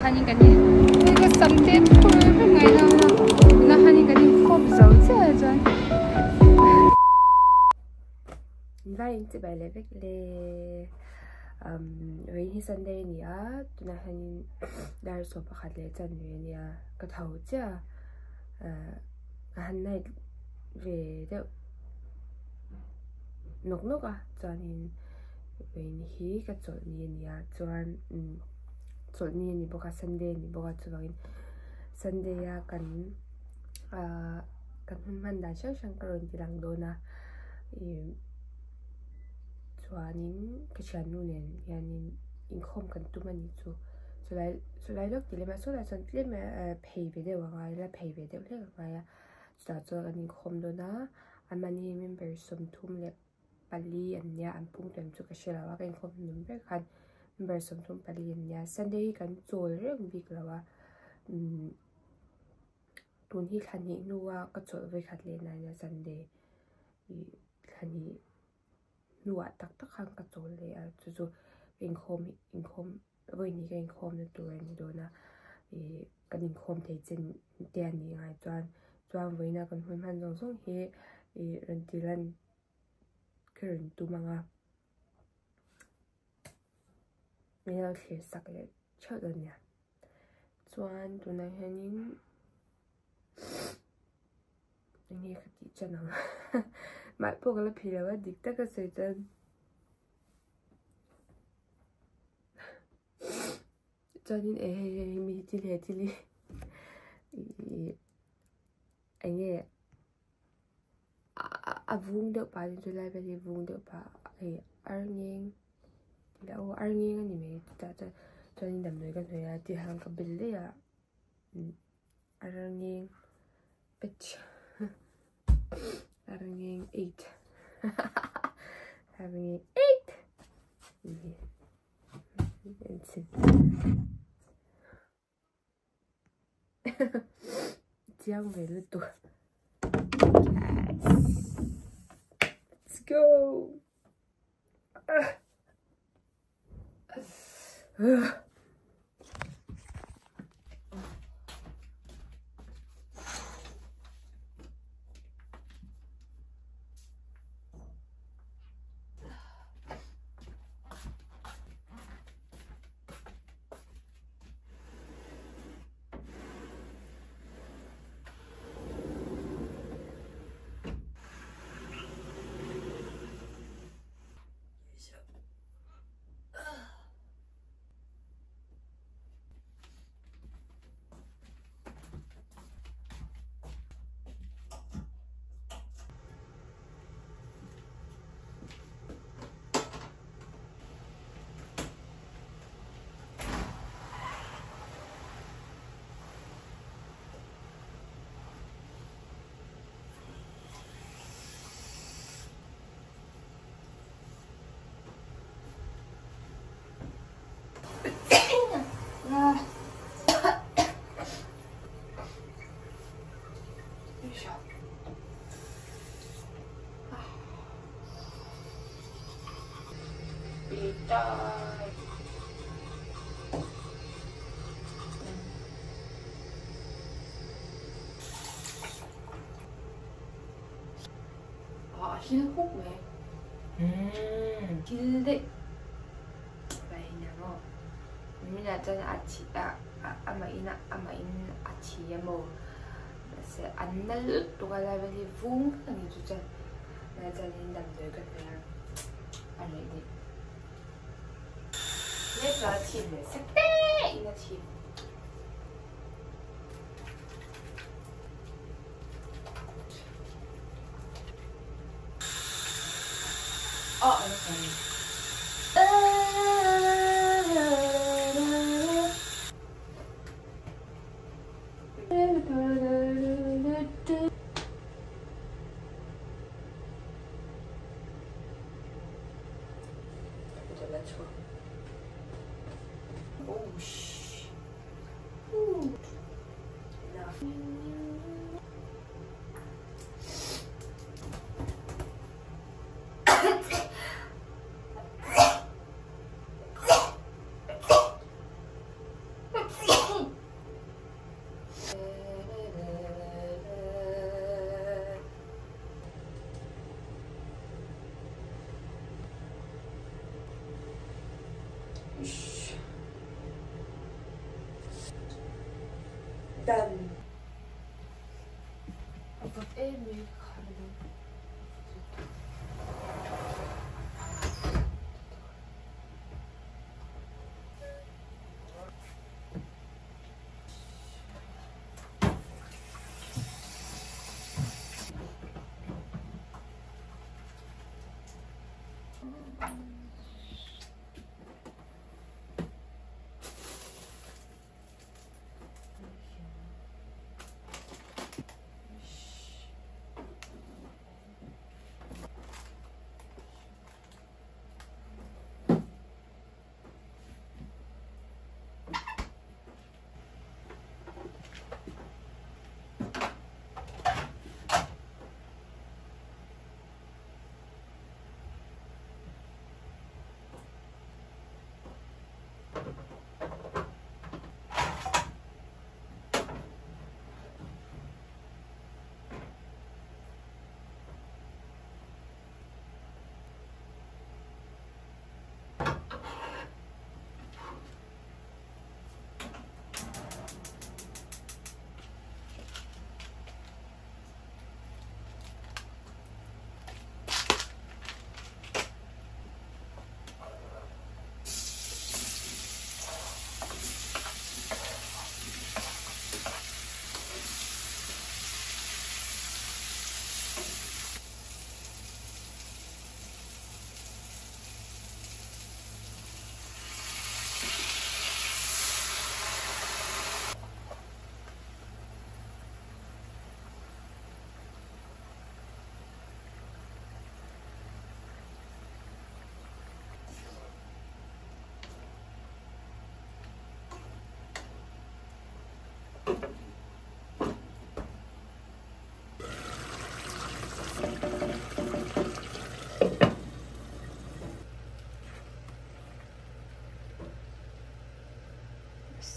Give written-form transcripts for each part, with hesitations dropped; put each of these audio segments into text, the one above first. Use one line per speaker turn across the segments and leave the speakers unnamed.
하니까 이거 썸띵 풀을 ngày nào nó 하니까 khốp dấu chưa rồi
Vai chỉ bài lễ lễ với hi Sunday nia tụi nó hanin dar so pa khát lễ chân về nia cái thầu chứ han này về đâu nốc nốc à cho nên về hi cái chỗ nia chuan chỗ nia bốc cái Sunday bốc cái chỗ bằng Sunday à kan Hman đã chắc chắn cái rồi thì đang đôi na chuanin cái chuyện nu nen yanin income kan tu mani chu chulai lok tile ma so la chan tle ma pay ve de wa ngai la pay ve de le ngai ya cha chu kan income do na amani member som thum le pali an nya an pung tem chu ka shela wa kan income number khan member som thum pali an nya Sunday kan chol reng bik lawa tun hi khani nuwa ka chol ve khat le na ya Sunday khani nuwa tak tak hang ka chol le a chu income với ni cái income nó tụi anh đó na cái income thì trên tiền ni ai toàn với na con Hman giống giống he lần tí lần cái lần tu mang mình là khi sắc lệ chợ rồi nha toàn tụi này hanin nghe cái gì chân nào mà bố cái là phi là đi tất cả sự chân cho nên mi chỉ anh ấy vùng được ba đến lại về vùng được ba arning là arning anh ấy cho nên đầm nói cái này thì hàng cái bill đấy à arning arning 8 having 8 Giang về lượt tuổi. Let's go. Hin hút mẹ hin đấy vậy nè nó mình là cho ama in mồ sẽ ăn nó lướt tụi cái này thì vung cái này chú chân là cho nên đầm tới cái này ăn này đi nhớ là chìm này sẽ té nó chìm okay. Oh shh. Enough. done. I've got a new cardamom.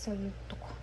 쌀とか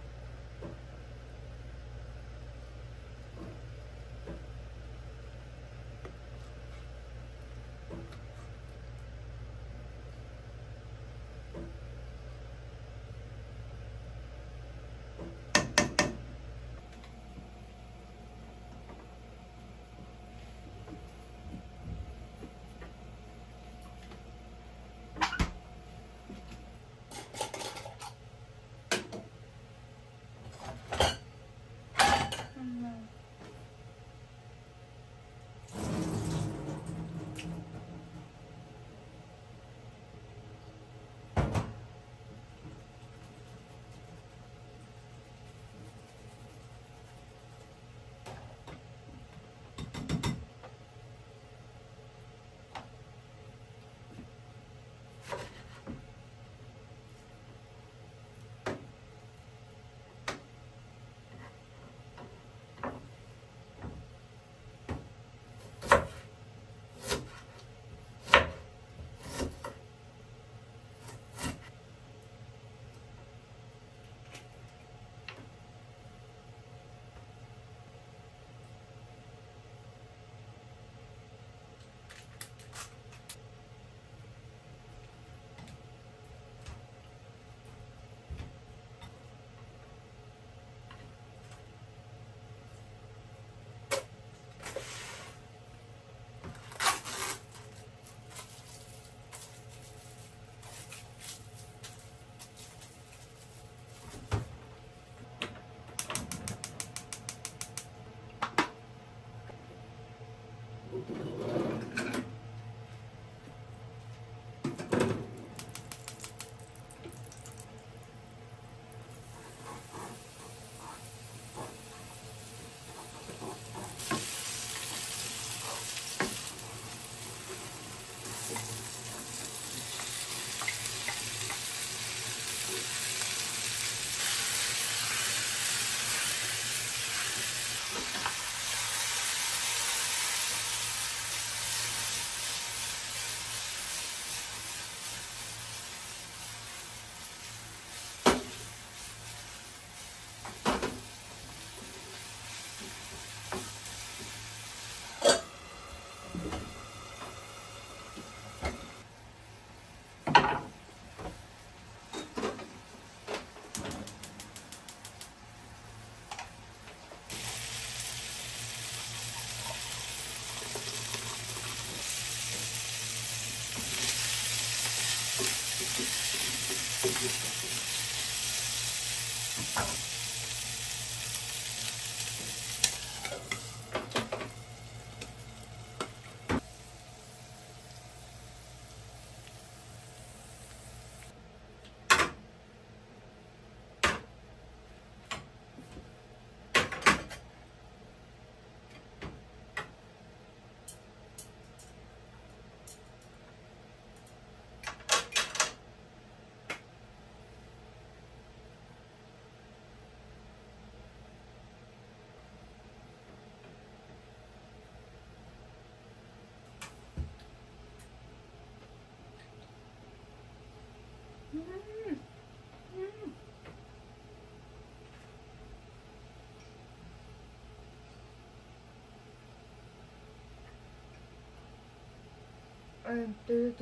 또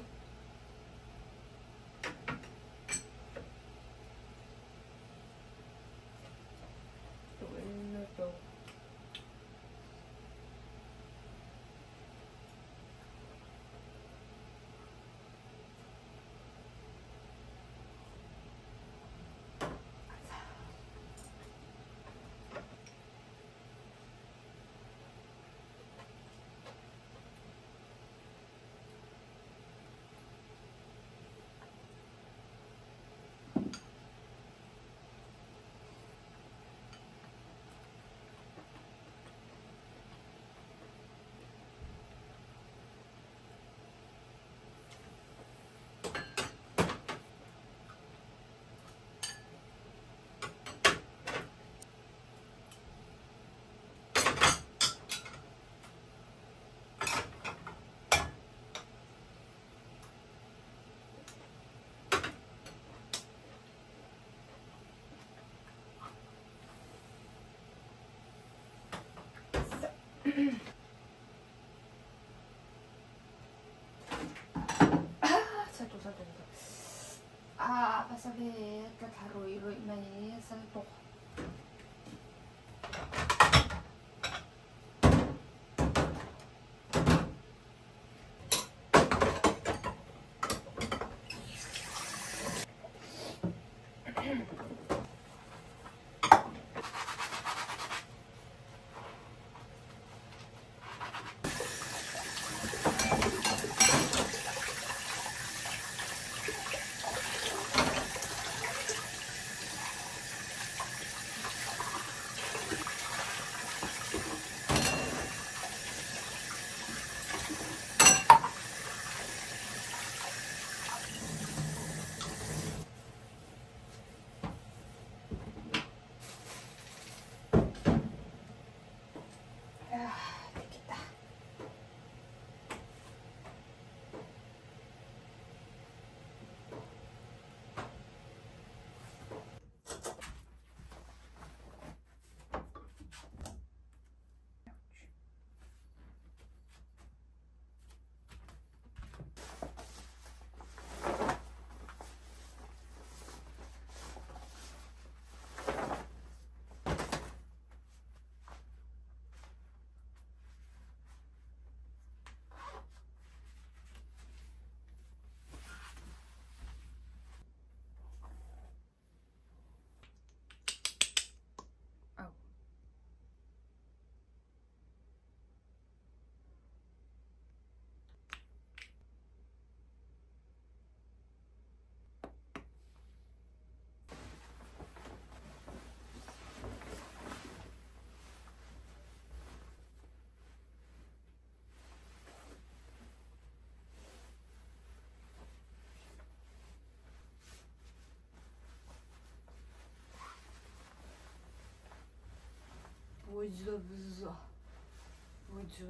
pasal ka tharoy mai salto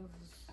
Ucuz.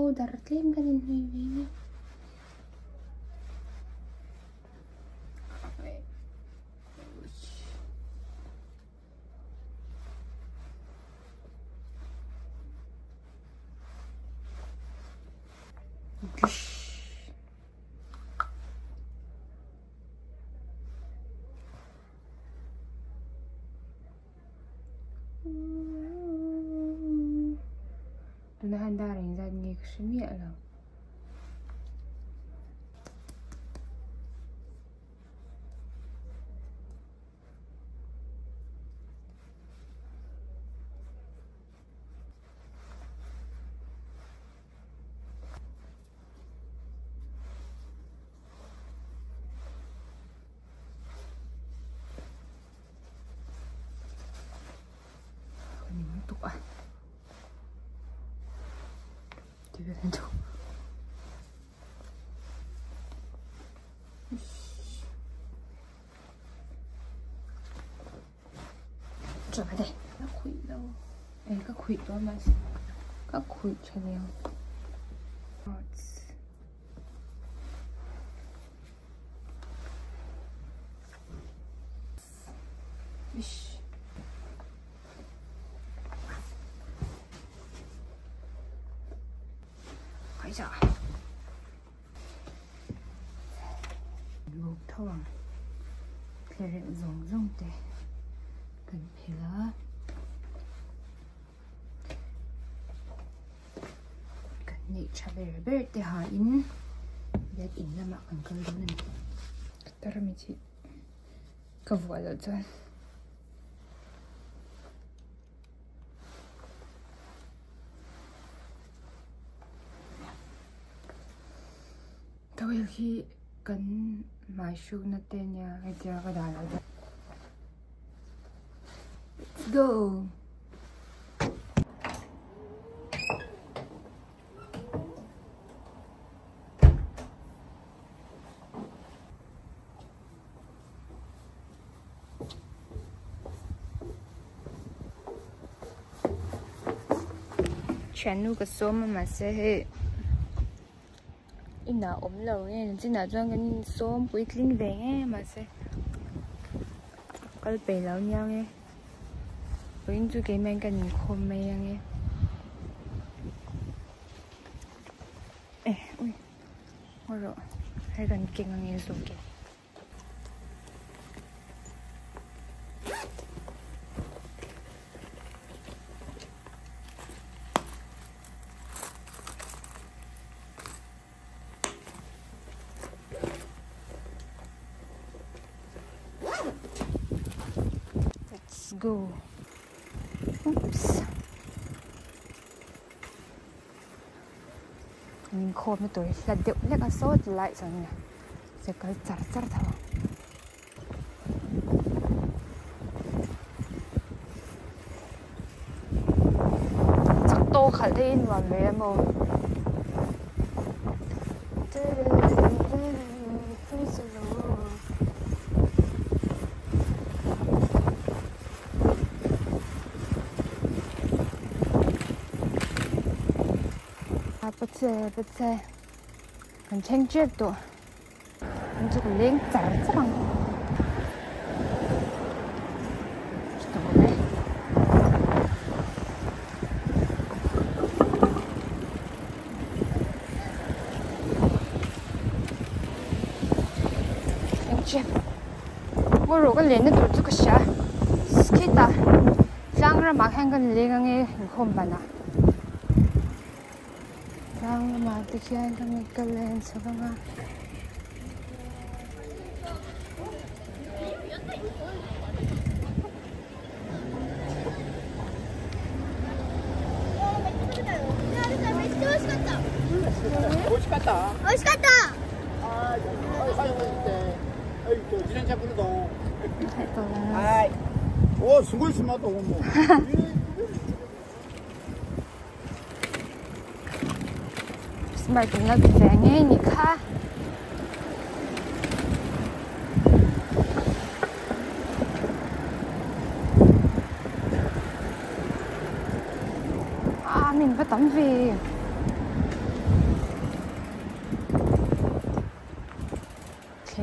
powder tlem kan in hui vi tuna handa ring zan nge kshmia lo ni tuk ah 되게 괜찮아. trở về đây các khủy đâu ấy các khủy đó mà các khủy cho nhiều phải sợ luộc thoảng thì rộng rộng để cần phải là cần nhị trả về bể để họ in để in là mà cần cơ đó này cái đó mình chỉ có vội rồi chứ tôi khi cần mai su na tên nha cái giờ cái đài là let's go全录个什么嘛是in nào ốm lâu nghe chỉ nào cho cái số buổi linh về nghe mà sẽ có bể lâu nhau nghe với chú cái men cần khom mày nghe ê ui ôi rồi hay cần kinh nghe số kì go. Oops. Mình khô mấy tuổi là điệu lấy cái sốt lại rồi nè. Sẽ có chặt chặt thôi. Chắc to khả lên vào về em ơi. bật xe còn tranh chết rồi mình chỉ còn lên chả chắc bằng tranh chết mua rồi cái lên nó tổ chức cái啥skita lang ra mặc hàng cái lên nghe không bàn à lang mà từ khi anh đang cái lên sao không à Mày cũng là vẻ nghe nhỉ kha mình phải tắm về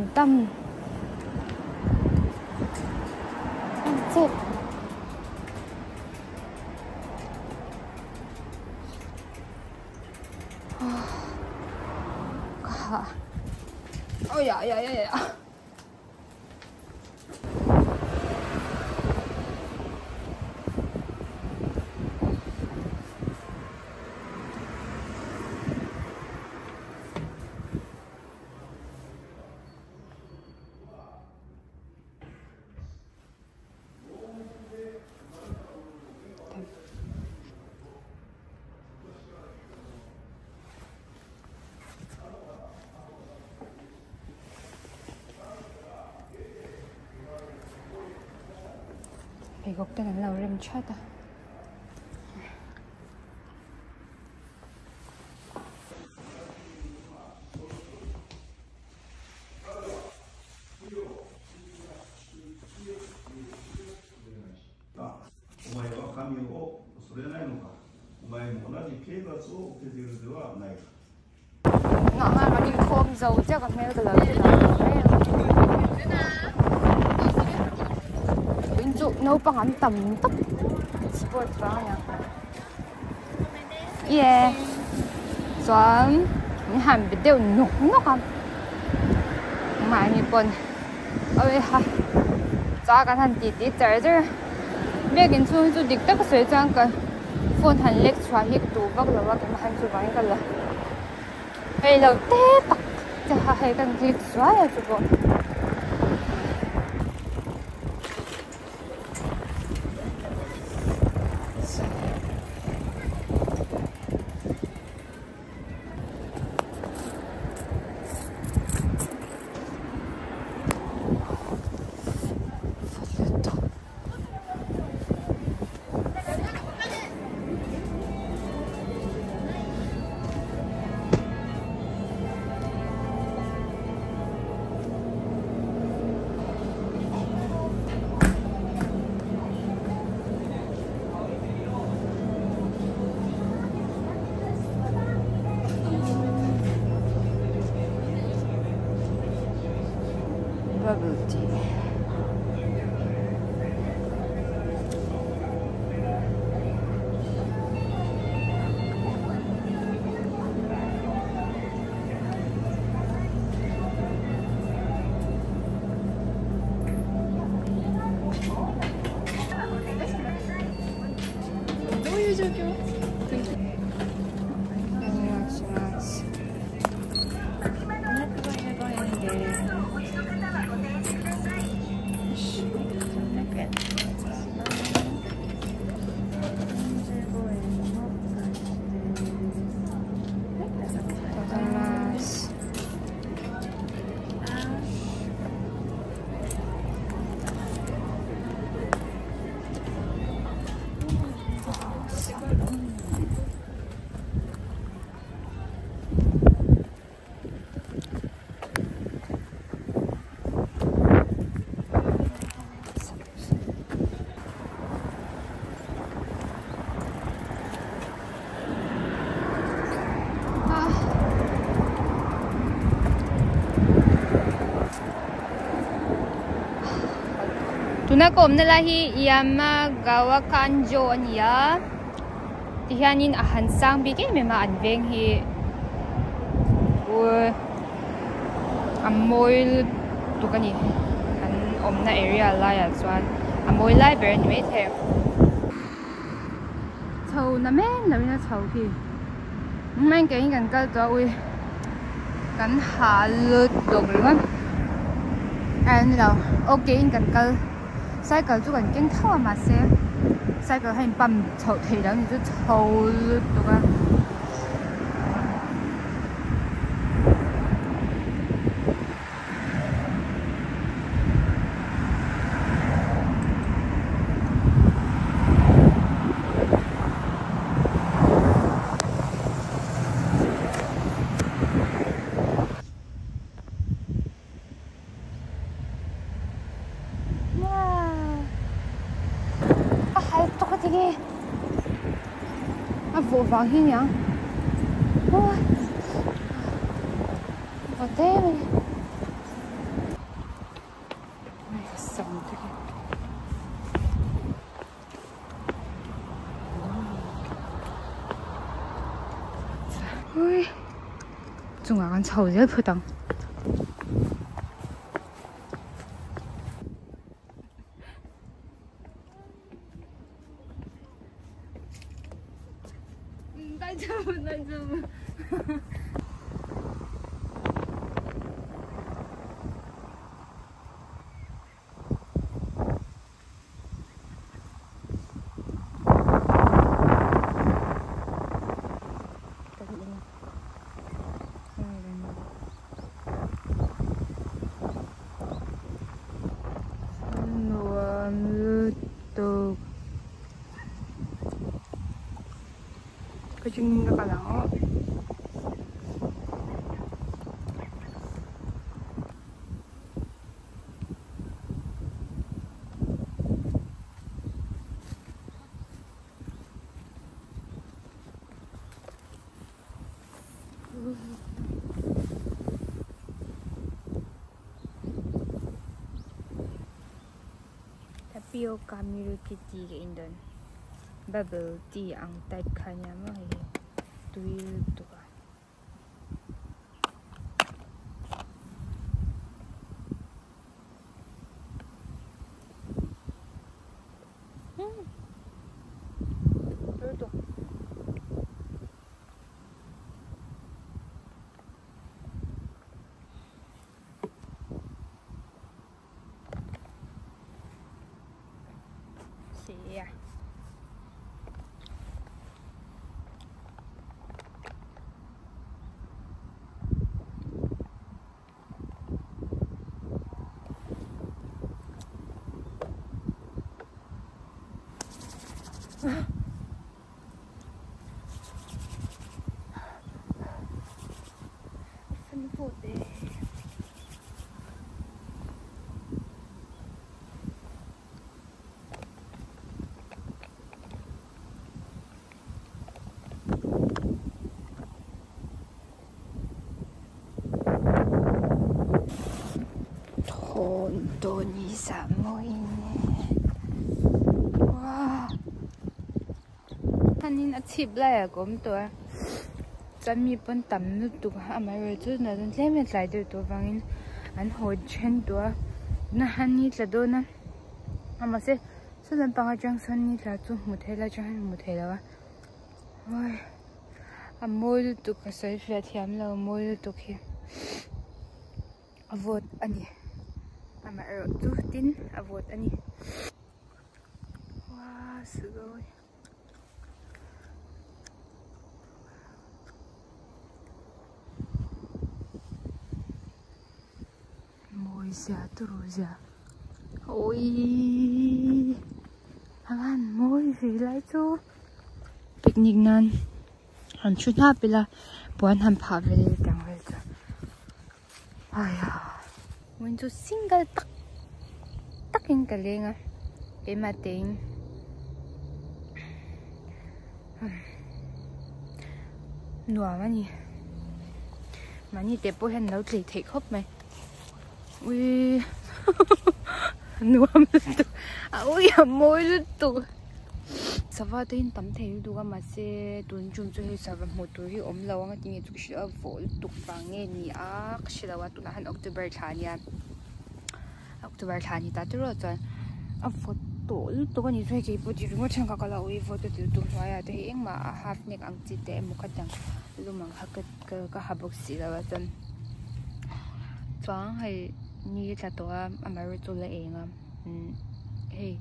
chừng tâm chết ôi dạ dạ dạ dạ Gục tên là lầu rem chat à. Ngọ mà có những khôm dầu chắc còn mèo từ lớn từ lớn 왼쪽 너빵 안 땀다. 스포츠 아니야. 예. 좀 한 비디오 녹녹한. 많이 본. ơi ha. Cho cái thằng tí tí tới chứ. Biết cái chú chú địch tất cái suy trang cái phone hành lệch xóa hết tủ vác là vác cái hành chú bán cái là. Hay là té tắc. Chả hay cái lệch xóa ya chú bộ. Bubble tea. Tunakom na lahi iyama gawa kanjo niya tihanin ahansang bigay may maanveng hi amoil tukani an omna area laya swan amoil library ni the chau na men na chau ki man ke kan kal to ui kan halut dog ringan an lo okay in kan kal cycle chú cần kiến thao mà xe cycle hay bầm chậu thì đó thì chú chậu được à 되게 vụ vàng hi nhỉ? Ôi, thế này. kan chho zel phutang dai chho cái chân nó cả lắm tapio kamiru kiti ke indon bubble tea ang type kanya mo ay tuil to ka to siya phân phụt đi thôn Tony sa môi nè wow anh nhìn chip lại à cũng tôi chân mi bên tầm nước tụ à mà rồi chút nữa tôi xem lại được tôi vàng anh hồi chân tôi na anh nhìn là đâu nè mà sẽ lần bằng trang sân nhìn là tôi một thế là cho anh một thế là ôi à môi tụ cái sấy phía thiam là môi tụ kia vợt anh à mà rồi chút tin à vợt anh wow sự rồi môi ra tu ra ôi Hman môi gì lại chú picnic nan han chút ha pila buan han pha về tang về cho ai à mình chú single tắc tắc in cái lên à cái mà tiền nua mà nhỉ để bôi hắn nấu thì thấy khóc mày ui nua ui môi luôn tụ sao vậy tên tấm thề tụ mà sẽ tuần chung cho sao vậy một tuổi ôm lâu ngay tiếng tụ sẽ vội tụ vàng nghe nhỉ à sẽ là tụ là han October thani ta tụi rồi à vội tụ cái gì thôi cái bữa đi rumah chẳng có là ui vội tụ phải à thì em mà half neck ang chỉ để một cái đằng luôn mà cái habuk xí là vậy chọn hay như là tụi American là em à hey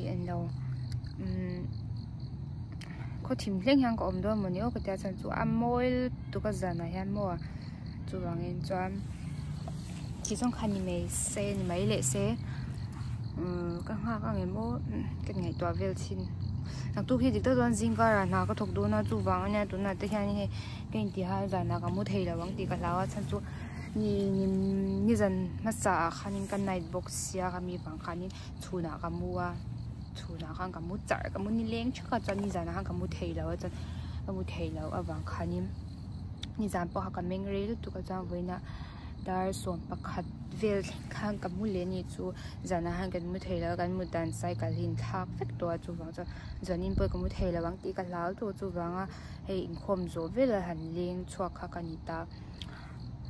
anh đâu có thím lên hàng có ôm đó mà nếu cái chân chú môi tụi cái giờ này han mua chú bằng em cho chỉ xong khăn này xe mấy lệ xe các ngày mua cái ngày tòa về xin nãy tu khi dịch tới đoàn zing cả là có thuộc đồ nó chú vàng nha tụi nó tới khi này cái gì ha giờ nào có mua thề là vắng thì cái lão chân chú ni dần mà sa khăn cái này box ya cái mi bằng khăn chú nào cái mua chú nào khăn cái mua chả cái mua ni leng chứ cái chân ni dần khăn cái mua thề là chân cái mua thề là ở vàng khăn ni dần bỏ cái mình rồi tụi cái chân với na dar som pakhat vel khang ka mule ni chu zana hang kan mu theila kan mu dan sai kal hin thak vek to chu wang cha zanin poi ka mu theila wang ti ka lau to chu wanga hei in khom zo vela han leng chhuak kha kanita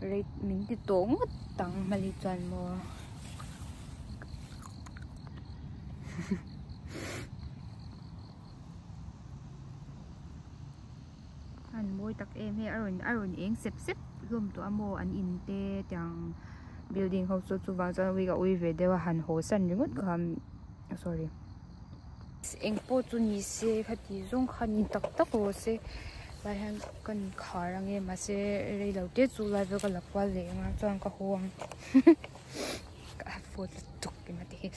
rate mình thì tốn tăng mà li toàn mua anh mua tắc em hay aron em xếp luôn tụi mua anh in tê chẳng building hậu số chu vang cho we got we về hàn hồ san những cái sorry em po chu ni se khati zong khan tak tak ro se lai han kan kharang e ma se rei lo te chu lai ve ka lakwa le nga chuan ka huang ka fo tuk ke ma te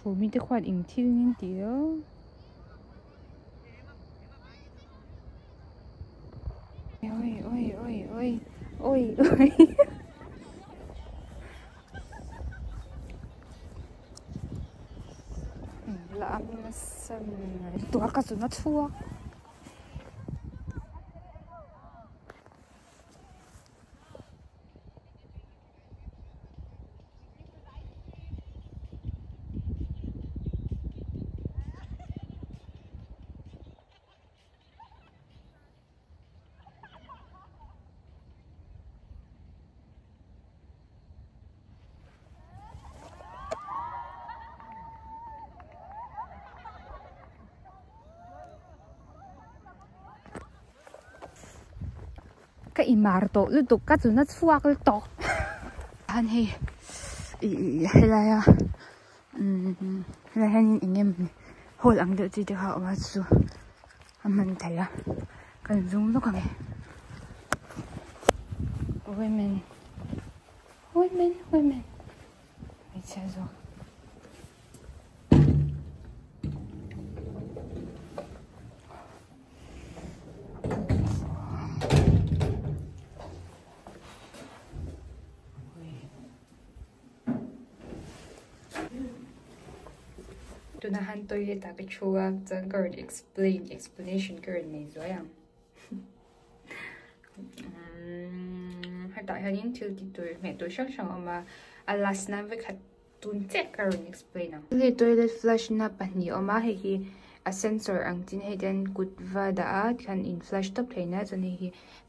phụ mình tới khoản in thiêu những tí đó ôi làm sao tôi cả số nó thua cái imarto lu tục cắt rồi nó phua cái to anh hay là anh em hồi ăn được gì được họ mà su mình thấy là cần dùng lúc này women bây giờ rồi tôi nói hắn tôi đã cái chua chẳng có explanation cái này rồi à hiện tại hắn những thứ thì tôi mẹ tôi chắc chắn mà last night với khách tuần check cái explain à thì toilet flush na bạn nhiều mà hay a sensor ang tin hay den good và đã kan in flash top play na cho nên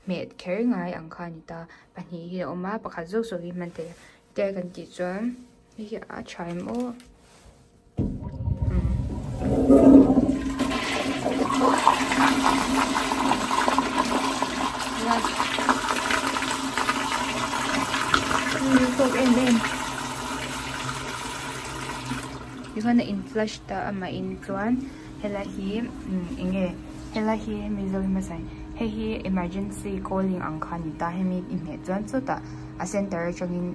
mẹ care ngay ang khan ta bạn hi mà bác khách rồi thì mình thấy cái kan chỉ cho hi a chime o Iwan na in flash ta ama in tuan hela hi inge hela hi mizol masai he emergency calling ang khan ta he mi in tuan so ta a center changin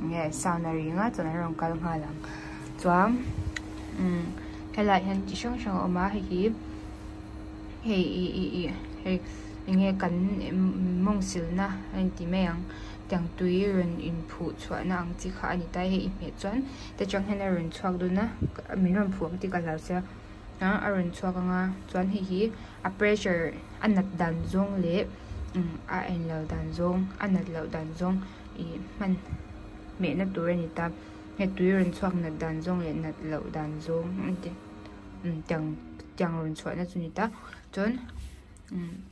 nge soundary nga chana rong kal nga lang chuan hela han chi shong shong ama he inge kan mong sil na anti mayang Tlangpui ren input chuan na ang chi kha ani tai he me chuan te chang hena ren chuak du na min ron phuang ti ka lau sia a ren chuak anga chuan hi a pressure anat dan zong le a en lo dan zong anat lo dan zong I man me na tu ren ta he tu ren chuak na dan zong le nat lo dan zong ante chang ren chuak na chuni ta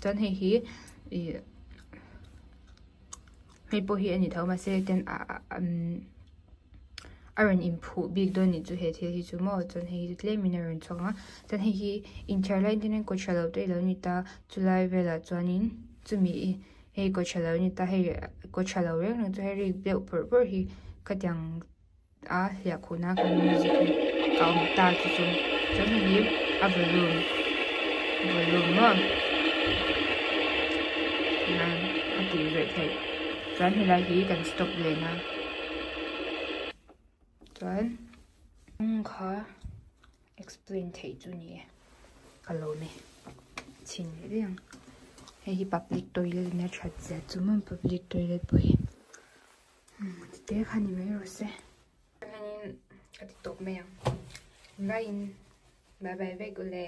chuan hi hay po hi ani thau ma se ten aron input big don ni chu he thil hi chu mo chon hi tle mineral chonga tan hi interline tin ko chalo te lo ni ta chulai vela chonin chumi he ko chalo ni ta he ko chalo re no chu he ri be per hi katyang a ya khuna kan music ka ta chu chon hi a volume mo nan a ti re thai chuan helai hi kan stop le na chuan kha explain thei chu ni kalo me chin riang he public toilet na chat za chumam public toilet poi te khani me ro se khani ka tiktok me yang bye bye ve gule